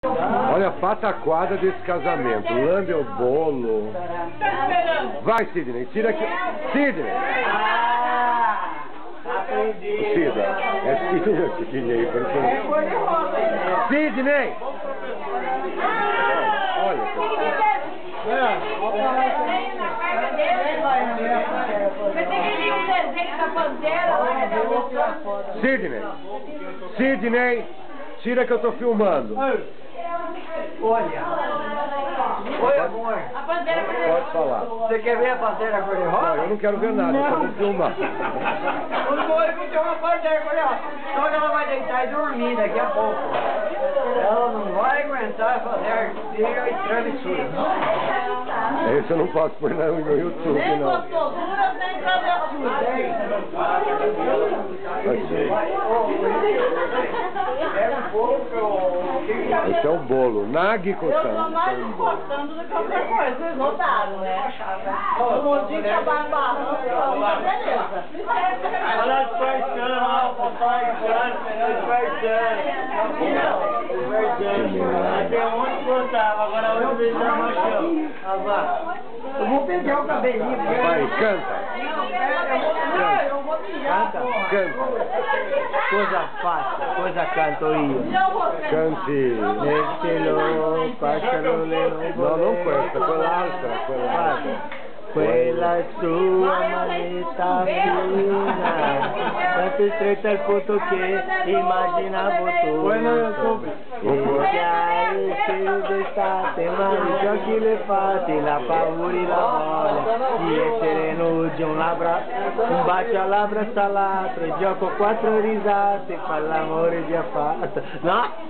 Olha a pataquada desse casamento. Lambe o bolo. Vai, Sidney, tira aqui. Sidney! Cida, é Sidney, Sidney. Sidney! Olha. Sidney! Sidney! Tira que eu tô filmando. Olha. Oi, amor. A bandeira cor-de-rosa. Pode falar. Você quer ver a bandeira cor-de-rosa? Não, eu não quero ver nada, eu só vou filmar. O noivo tem uma bandeira cor-de-rosa. Só que ela vai deitar e dormir daqui a pouco. Ela não vai aguentar fazer artigo e travessura. Esse eu não posso pôr no YouTube, Nem não. gostosura, nem travessura. Esse é o bolo. Nag Eu tô coçando. mais importando do que qualquer coisa, vocês notaram, né? Eu não digo que a barbarra, beleza. Olha as parçando, ó, papai, até onde plantava, agora hoje ele tá no chão. Eu vou pegar o cabelinho. Vai, canta. Eu vou mijar, porra. Canta. Coisa fácil, coisa cantoria. Cante. Não, não cuesta. Foi lá, foi lá. Quella sua maleta fina, tanto estreita il punto che immaginavo tutto. E chiaro cielo d'estate, ma i giochi le fate, la paura e la voglia di essere nude, un bacio a labbra salato, gioco 4 risate, fa l'amore già fatto. No?